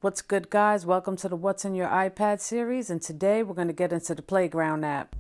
What's good, guys? Welcome to the What's in Your iPad series, and today we're going to get into the Playground app.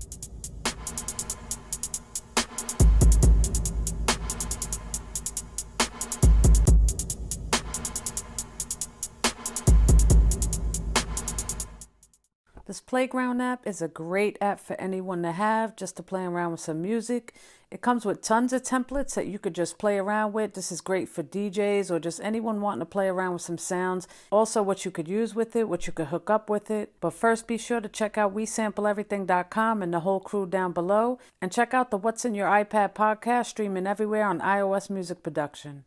This Playground app is a great app for anyone to have just to play around with some music. It comes with tons of templates that you could just play around with. This is great for DJs or just anyone wanting to play around with some sounds. Also what you could use with it, what you could hook up with it. But first, be sure to check out WeSampleEverything.com and the whole crew down below. And check out the What's in Your iPad podcast streaming everywhere on iOS music production.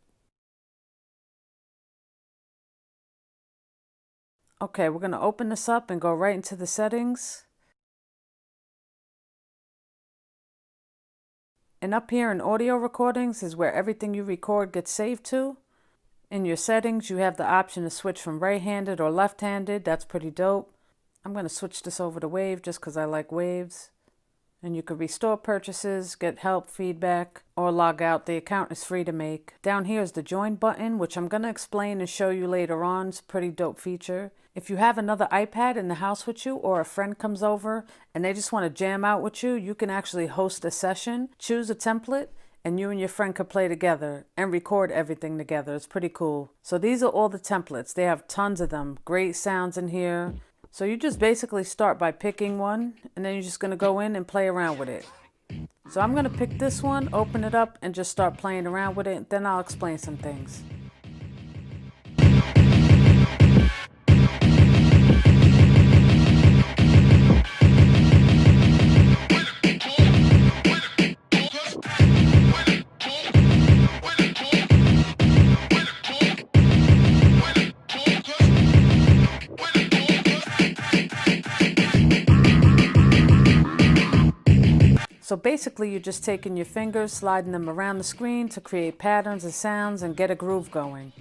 Okay, we're going to open this up and go right into the settings. And up here in audio recordings is where everything you record gets saved to. In your settings, you have the option to switch from right-handed or left-handed. That's pretty dope. I'm going to switch this over to wave just because I like waves. And you can restore purchases, get help, feedback, or log out. The account is free to make. Down here is the join button, which I'm going to explain and show you later on. It's a pretty dope feature. If you have another iPad in the house with you, or a friend comes over and they just want to jam out with you, you can actually host a session, choose a template, and you and your friend could play together and record everything together. It's pretty cool. So these are all the templates. They have tons of them. Great sounds in here. So you just basically start by picking one, and then you're just going to go in and play around with it. So I'm going to pick this one, open it up, and just start playing around with it. Then I'll explain some things. So basically, you're just taking your fingers, sliding them around the screen to create patterns and sounds and get a groove going.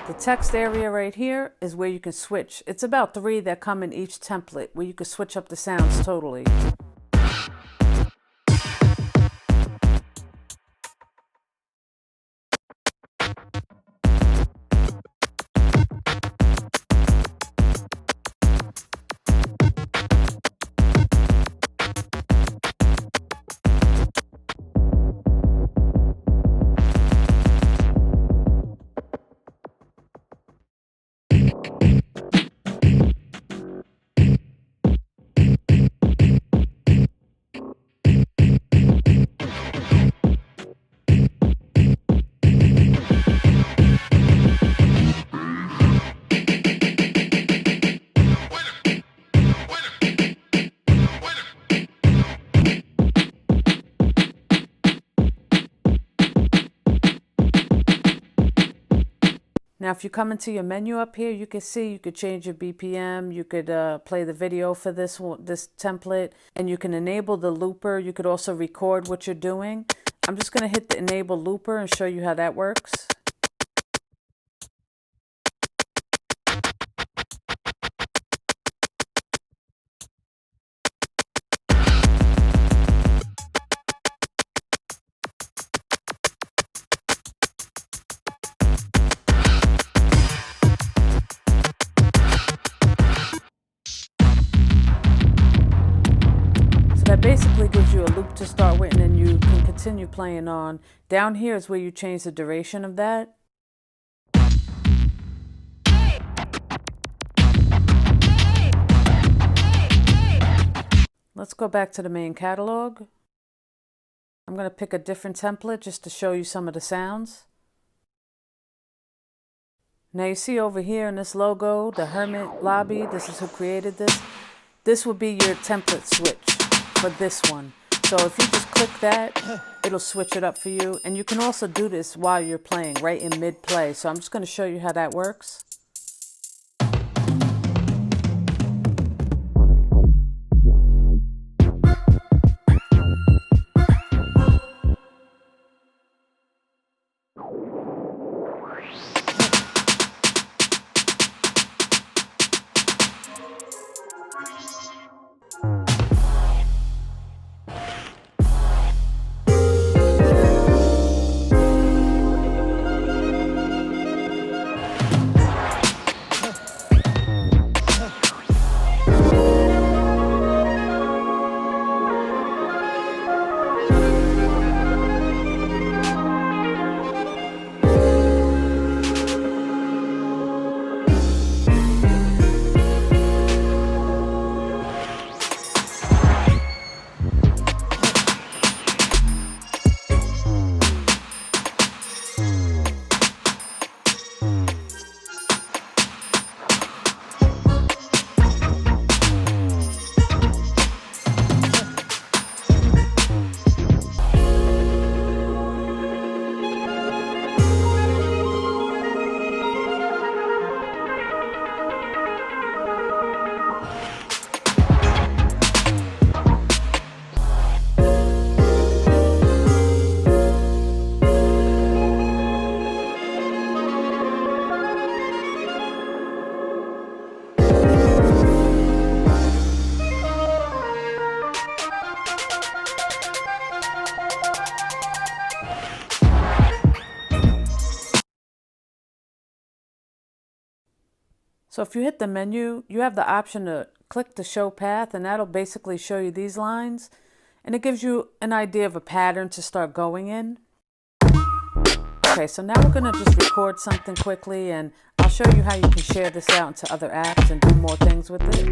The text area right here is where you can switch. It's about 3 that come in each template where you can switch up the sounds totally. Now, if you come into your menu up here, you can see you could change your BPM. You could play the video for this template, and you can enable the looper. You could also record what you're doing. I'm just going to hit the enable looper and show you how that works. That basically gives you a loop to start with, and then you can continue playing on. Down here is where you change the duration of that. Let's go back to the main catalog. I'm going to pick a different template just to show you some of the sounds. Now you see over here in this logo, the Herrmuttlobby, this is who created this. This would be your template switch for this one. So if you just click that, it'll switch it up for you. And you can also do this while you're playing, right in mid-play. So I'm just going to show you how that works. So if you hit the menu, you have the option to click the show path, and that'll basically show you these lines. And it gives you an idea of a pattern to start going in. Okay, so now we're going to just record something quickly, and I'll show you how you can share this out into other apps and do more things with it.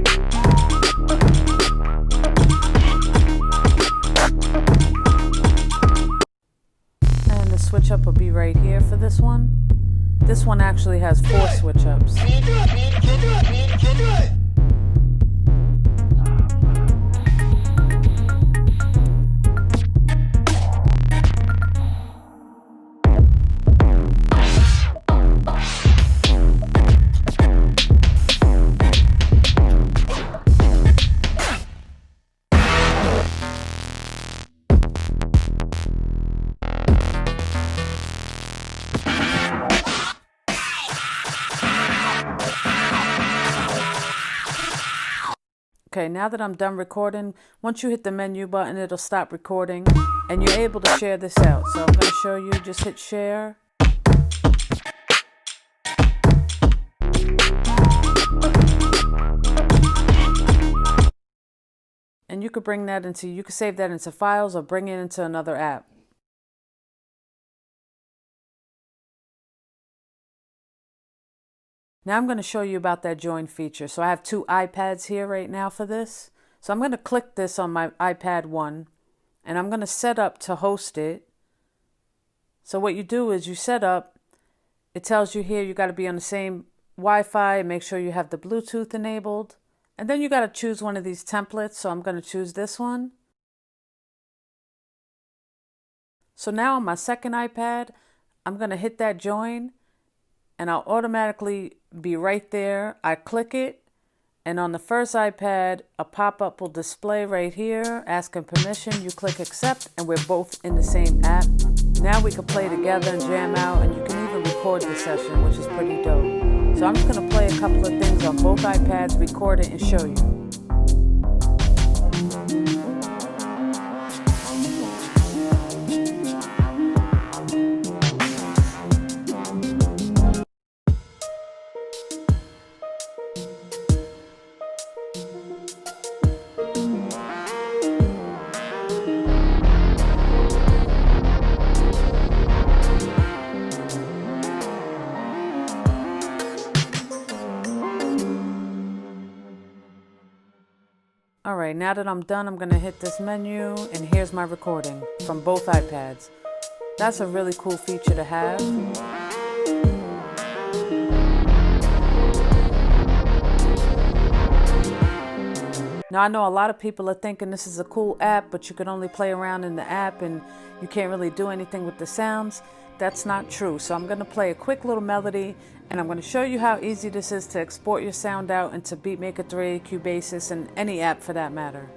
And the switch up will be right here for this one. This one actually has 4 switch ups. Okay, now that I'm done recording, once you hit the menu button, it'll stop recording and you're able to share this out. So I'm going to show you, just hit share. And you could bring that into, you could save that into files or bring it into another app. Now I'm going to show you about that join feature. So I have 2 iPads here right now for this. So I'm going to click this on my iPad 1 and I'm going to set up to host it. So what you do is you set up, it tells you here you got to be on the same Wi-Fi and make sure you have the Bluetooth enabled. And then you got to choose one of these templates. So I'm going to choose this one. So now on my second iPad, I'm going to hit that join and I'll automatically be right there. I click it And on the first iPad, a pop-up will display right here, asking permission. You click accept, and we're both in the same app. Now we can play together and jam out, and you can even record the session, which is pretty dope. So I'm just gonna play a couple of things on both iPads, record it, and show you. Alright, now that I'm done, I'm going to hit this menu, and here's my recording from both iPads. That's a really cool feature to have. Now I know a lot of people are thinking this is a cool app, but you can only play around in the app and you can't really do anything with the sounds. That's not true. So I'm going to play a quick little melody, and I'm going to show you how easy this is to export your sound out into Beatmaker 3, Cubasis, and any app for that matter.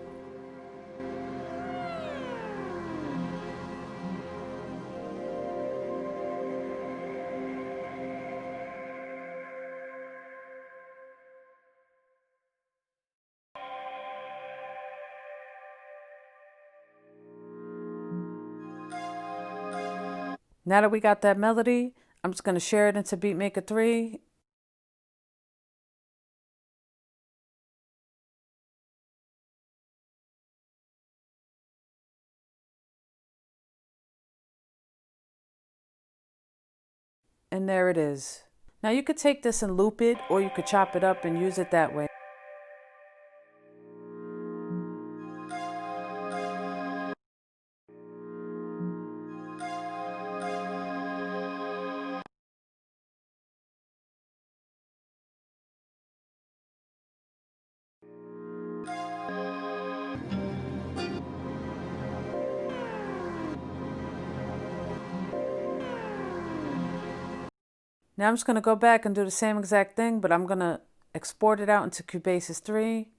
Now that we got that melody, I'm just going to share it into Beatmaker 3. And there it is. Now you could take this and loop it, or you could chop it up and use it that way. Now I'm just going to go back and do the same exact thing, but I'm going to export it out into Cubasis 3.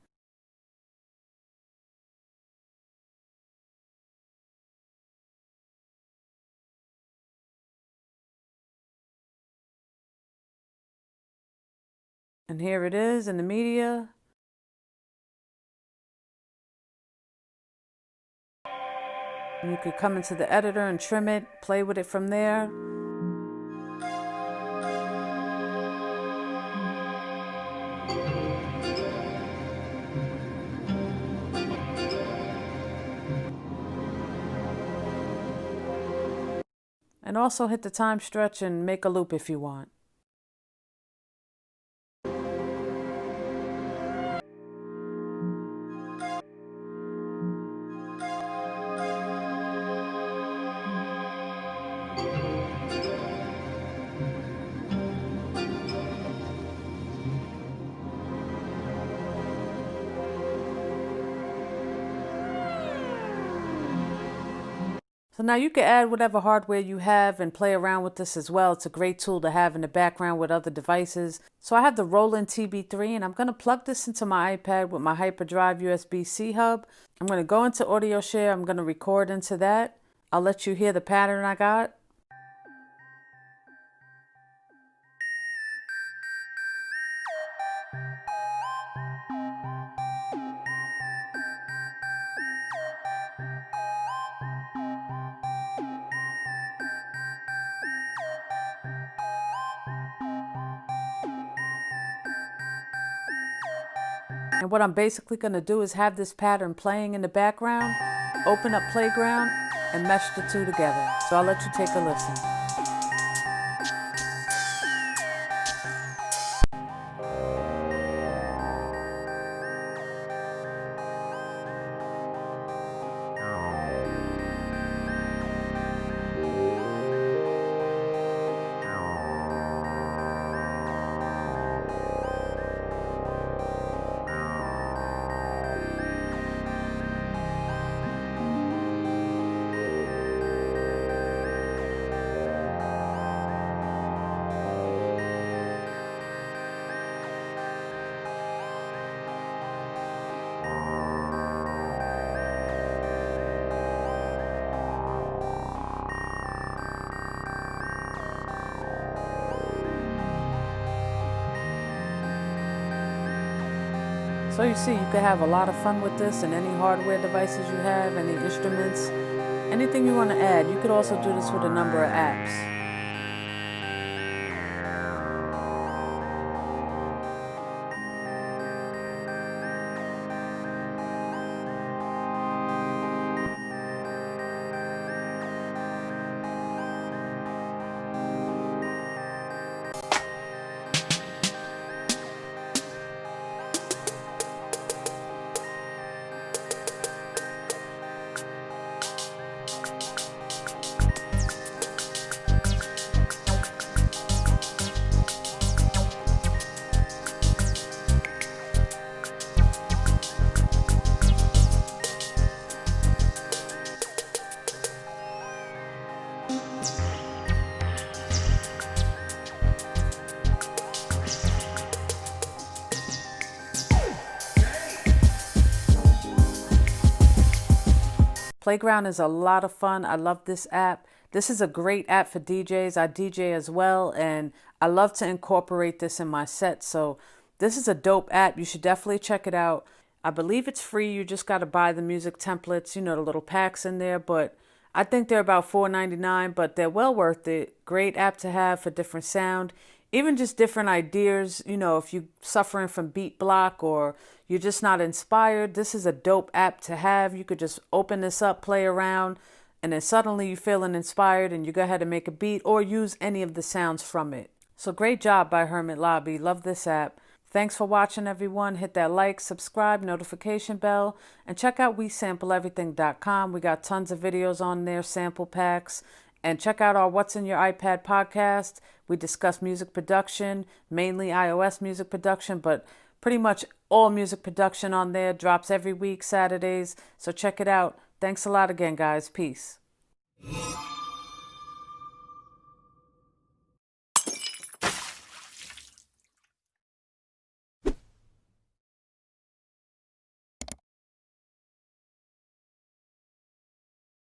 And here it is in the media. And you could come into the editor and trim it, play with it from there. And also hit the time stretch and make a loop if you want. So now you can add whatever hardware you have and play around with this as well. It's a great tool to have in the background with other devices. So I have the Roland TB3, and I'm going to plug this into my iPad with my hyperdrive USB-C hub. I'm going to go into audio share. I'm going to record into that. I'll let you hear the pattern I got. And what I'm basically going to do is have this pattern playing in the background, open up Playground, and mesh the two together. So I'll let you take a listen. So you see, you can have a lot of fun with this and any hardware devices you have, any instruments, anything you want to add. You could also do this with a number of apps. Playground is a lot of fun. I love this app. This is a great app for DJs. I DJ as well, and I love to incorporate this in my set. So this is a dope app. You should definitely check it out. I believe it's free. You just got to buy the music templates, you know, the little packs in there. But I think they're about $4.99, but they're well worth it. Great app to have for different sound. Even just different ideas, you know, if you're suffering from beat block or you're just not inspired, this is a dope app to have. You could just open this up, play around, and then suddenly you're feeling inspired and you go ahead and make a beat or use any of the sounds from it. So great job by Herrmuttlobby. Love this app. Thanks for watching, everyone. Hit that like, subscribe, notification bell, and check out WeSampleEverything.com. We got tons of videos on there, sample packs. And check out our What's in Your iPad podcast. We discuss music production, mainly iOS music production, but pretty much all music production on there. Drops every week, Saturdays. So check it out. Thanks a lot again, guys. Peace.